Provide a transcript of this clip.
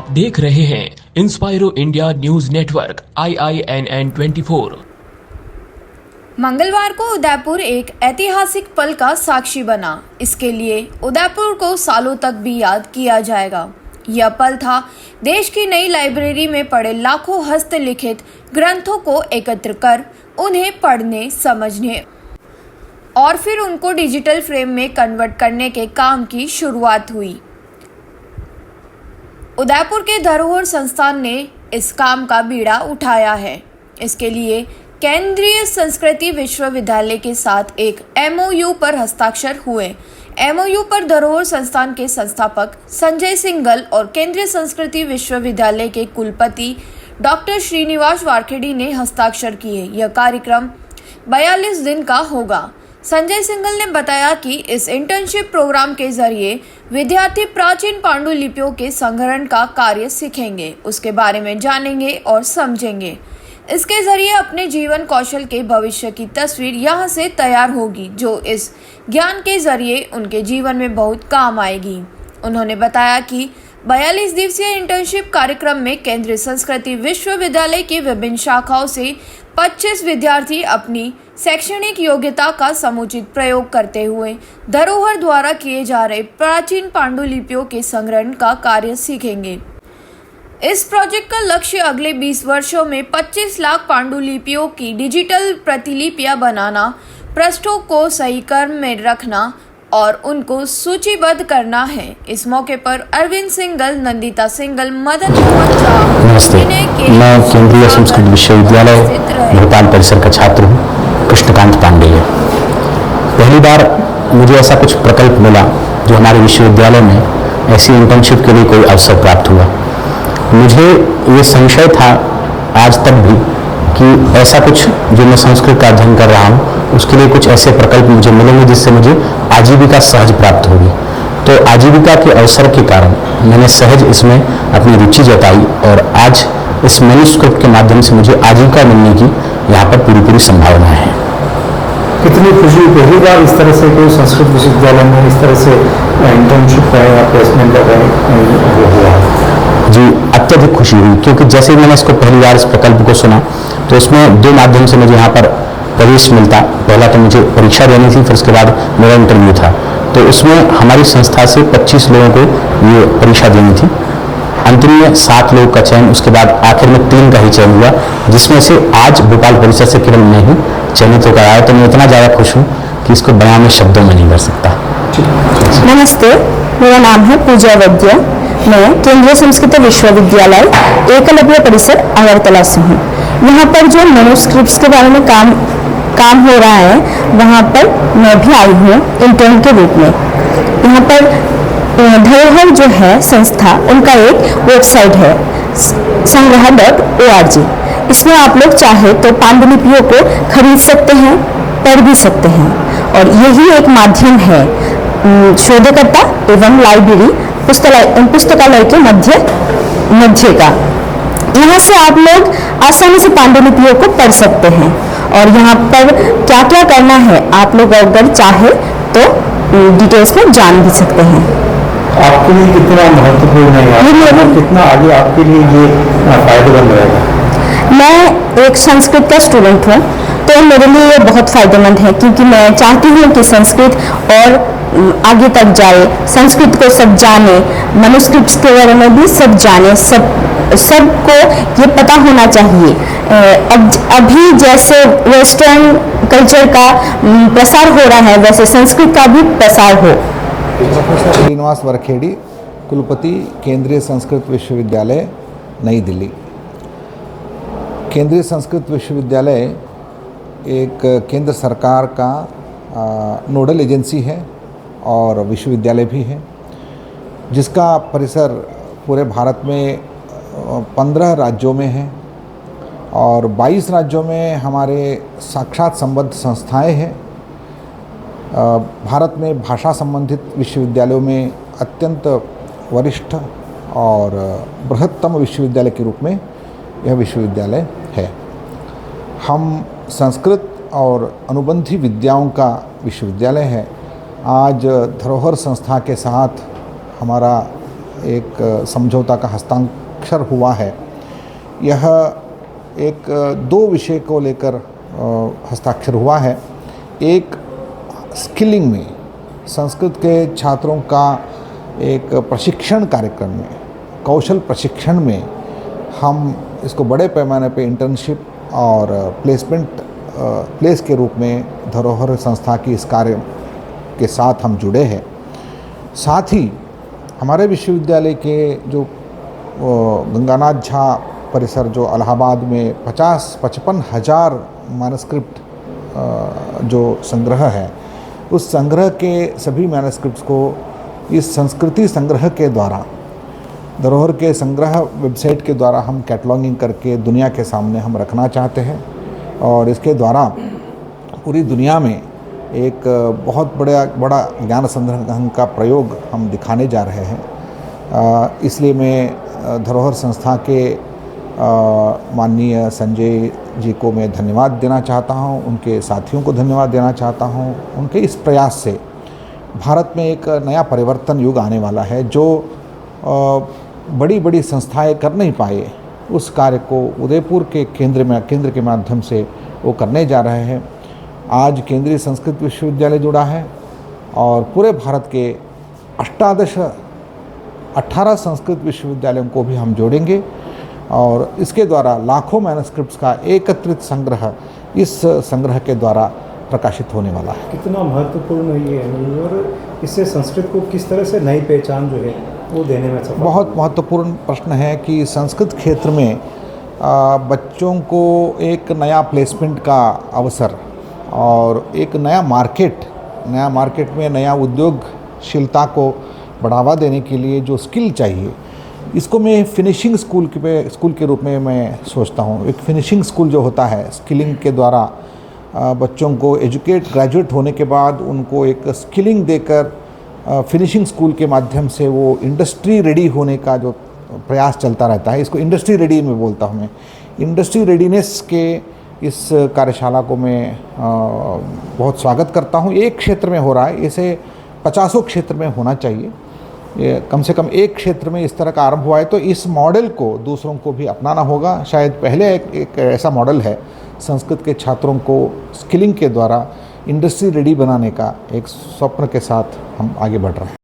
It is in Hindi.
आप देख रहे हैं इंस्पायरो इंडिया न्यूज नेटवर्क IINN 24। मंगलवार को उदयपुर एक ऐतिहासिक पल का साक्षी बना। इसके लिए उदयपुर को सालों तक भी याद किया जाएगा। यह पल था देश की नई लाइब्रेरी में पड़े लाखों हस्तलिखित ग्रंथों को एकत्र कर उन्हें पढ़ने, समझने और फिर उनको डिजिटल फ्रेम में कन्वर्ट करने के काम की शुरुआत हुई। उदयपुर के धरोहर संस्थान ने इस काम का बीड़ा उठाया है। इसके लिए केंद्रीय संस्कृति विश्वविद्यालय के साथ एक MOU पर हस्ताक्षर हुए। MOU पर धरोहर संस्थान के संस्थापक संजय सिंघल और केंद्रीय संस्कृति विश्वविद्यालय के कुलपति डॉक्टर श्रीनिवास वारखेड़ी ने हस्ताक्षर किए। यह कार्यक्रम 42 दिन का होगा। संजय सिंघल ने बताया कि इस इंटर्नशिप प्रोग्राम के जरिए विद्यार्थी प्राचीन पांडुलिपियों के संग्रहण का कार्य सीखेंगे, उसके बारे में जानेंगे और समझेंगे। इसके जरिए अपने जीवन कौशल के भविष्य की तस्वीर यहाँ से तैयार होगी, जो इस ज्ञान के जरिए उनके जीवन में बहुत काम आएगी। उन्होंने बताया कि 42 दिवसीय इंटर्नशिप कार्यक्रम में केंद्रीय संस्कृति विश्वविद्यालय की विभिन्न शाखाओं से 25 विद्यार्थी अपनी शैक्षणिक योग्यता का समुचित प्रयोग करते हुए धरोहर द्वारा किए जा रहे प्राचीन पांडुलिपियों के संग्रहण का कार्य सीखेंगे। इस प्रोजेक्ट का लक्ष्य अगले 20 वर्षों में 25 लाख पांडुलिपियों की डिजिटल प्रतिलिपियां बनाना, पृष्ठों को सही क्रम में रखना और उनको सूचीबद्ध करना है। इस मौके पर अरविंद सिंघल, नंदिता सिंघल, मदन मोहन झा, नमस्ते, मैं केंद्रीय संस्कृत विश्वविद्यालय भोपाल परिसर का छात्र हूँ, कृष्णकांत पांडेय। पहली बार मुझे ऐसा कुछ प्रकल्प मिला जो हमारे विश्वविद्यालय में ऐसी इंटर्नशिप के लिए कोई अवसर प्राप्त हुआ। मुझे ये संशय था आज तक भी कि ऐसा कुछ जो मैं संस्कृत का अध्ययन कर रहा हूँ उसके लिए कुछ ऐसे प्रकल्प मुझे मिलेंगे जिससे मुझे आजीविका सहज प्राप्त होगी। तो आजीविका के अवसर के कारण मैंने सहज इसमें अपनी रुचि जताई और आज इस मैन्युस्क्रिप्ट के माध्यम से मुझे आजीविका मिलने की यहाँ पर पूरी संभावना है। कितनी खुशी, पहली बार इस तरह से कोई संस्कृत विश्वविद्यालय में इस तरह से इंटर्नशिप करें या प्लेसमेंट हुआ जी, अत्यधिक खुशी हुई क्योंकि जैसे ही मैंने इसको पहली बार इस प्रकल्प को सुना तो इसमें दो माध्यम से मुझे यहाँ पर प्रवेश मिलता। पहला तो मुझे परीक्षा देनी थी, फिर उसके बाद मेरा इंटरव्यू था। तो उसमें हमारी संस्था से 25 लोगों को ये परीक्षा देनी थी। अंतिम में 7 लोगों का चयन, उसके बाद आखिर में 3 का ही चयन हुआ, जिसमें से आज भोपाल परिसर से केवल मैं ही चयनित होकर आया। तो मैं इतना ज़्यादा खुश हूँ कि इसको बयान में शब्दों में नहीं कर सकता। नमस्ते, मेरा नाम है पूजा वैद्य। मैं केंद्रीय संस्कृत विश्वविद्यालय एकलव्य परिसर अगरतला से हूँ। यहाँ पर जो मैन्युस्क्रिप्ट्स के बारे में काम हो रहा है, वहाँ पर मैं भी आई हूँ इंटर्न के रूप में। यहाँ पर धरोहर जो है संस्था, उनका एक वेबसाइट है संग्रह.org। इसमें आप लोग चाहे तो पांडुलिपियों को खरीद सकते हैं, पढ़ भी सकते हैं और यही एक माध्यम है शोधकर्ता एवं लाइब्रेरी पुस्तकालय के मध्य का। यहाँ से आप लोग आसानी से पांडुलिपियों को पढ़ सकते हैं और यहाँ पर क्या क्या करना है आप लोग अगर चाहे तो डिटेल्स में जान भी सकते हैं। आपके लिए कितना महत्वपूर्ण है, कितना आगे आपके लिए ये फायदेमंद रहेगा? मैं एक संस्कृत का स्टूडेंट हूँ, तो मेरे लिए ये बहुत फायदेमंद है क्योंकि मैं चाहती हूँ कि संस्कृत और आगे तक जाए, संस्कृत को सब जाने, मैन्युस्क्रिप्ट्स के बारे में भी सब जाने, सबको ये पता होना चाहिए। अभी जैसे वेस्टर्न कल्चर का प्रसार हो रहा है, वैसे संस्कृत का भी प्रसार हो। श्रीनिवास वारखेड़ी, कुलपति, केंद्रीय संस्कृत विश्वविद्यालय, नई दिल्ली। केंद्रीय संस्कृत विश्वविद्यालय एक केंद्र सरकार का नोडल एजेंसी है और विश्वविद्यालय भी है, जिसका परिसर पूरे भारत में 15 राज्यों में है और 22 राज्यों में हमारे साक्षात संबद्ध संस्थाएं हैं। भारत में भाषा संबंधित विश्वविद्यालयों में अत्यंत वरिष्ठ और बृहत्तम विश्वविद्यालय के रूप में यह विश्वविद्यालय है। हम संस्कृत और अनुबंधी विद्याओं का विश्वविद्यालय है। आज धरोहर संस्था के साथ हमारा एक समझौता का हस्ताक्षर हुआ है, यह एक दो विषय को लेकर हस्ताक्षर हुआ है। एक स्किलिंग में संस्कृत के छात्रों का एक प्रशिक्षण कार्यक्रम में, कौशल प्रशिक्षण में हम इसको बड़े पैमाने पे इंटर्नशिप और प्लेस के रूप में धरोहर संस्था की इस कार्य के साथ हम जुड़े हैं। साथ ही हमारे विश्वविद्यालय के जो गंगानाथ झा परिसर जो इलाहाबाद में 55 हज़ार मैनस्क्रिप्ट जो संग्रह है, उस संग्रह के सभी मैनस्क्रिप्ट्स को इस संस्कृति संग्रह के द्वारा, धरोहर के संग्रह वेबसाइट के द्वारा हम कैटलॉगिंग करके दुनिया के सामने हम रखना चाहते हैं और इसके द्वारा पूरी दुनिया में एक बहुत बड़ा ज्ञान संग्रह का प्रयोग हम दिखाने जा रहे हैं। इसलिए मैं धरोहर संस्था के माननीय संजय जी को मैं धन्यवाद देना चाहता हूं, उनके साथियों को धन्यवाद देना चाहता हूं। उनके इस प्रयास से भारत में एक नया परिवर्तन युग आने वाला है। जो बड़ी बड़ी संस्थाएं कर नहीं पाए, उस कार्य को उदयपुर के केंद्र के माध्यम से वो करने जा रहे हैं। आज केंद्रीय संस्कृत विश्वविद्यालय जुड़ा है और पूरे भारत के 18 संस्कृत विश्वविद्यालयों को भी हम जोड़ेंगे और इसके द्वारा लाखों मैनस्क्रिप्ट्स का एकत्रित संग्रह इस संग्रह के द्वारा प्रकाशित होने वाला है। कितना महत्वपूर्ण ये है और इससे संस्कृत को किस तरह से नई पहचान जो है वो देने में सफल? बहुत महत्वपूर्ण प्रश्न है कि संस्कृत क्षेत्र में बच्चों को एक नया प्लेसमेंट का अवसर और एक नया मार्केट में नया उद्योगशीलता को बढ़ावा देने के लिए जो स्किल चाहिए, इसको मैं फिनिशिंग स्कूल के रूप में मैं सोचता हूँ। एक फिनिशिंग स्कूल जो होता है, स्किलिंग के द्वारा बच्चों को ग्रेजुएट होने के बाद उनको एक स्किलिंग देकर फिनिशिंग स्कूल के माध्यम से वो इंडस्ट्री रेडी होने का जो प्रयास चलता रहता है, इसको इंडस्ट्री रेडी में बोलता हूँ मैं। इंडस्ट्री रेडीनेस के इस कार्यशाला को मैं बहुत स्वागत करता हूँ। एक क्षेत्र में हो रहा है, इसे 50 क्षेत्र में होना चाहिए। ये कम से कम एक क्षेत्र में इस तरह का आरंभ हुआ है, तो इस मॉडल को दूसरों को भी अपनाना होगा। शायद पहले एक ऐसा मॉडल है, संस्कृत के छात्रों को स्किलिंग के द्वारा इंडस्ट्री रेडी बनाने का एक स्वप्न के साथ हम आगे बढ़ रहे हैं।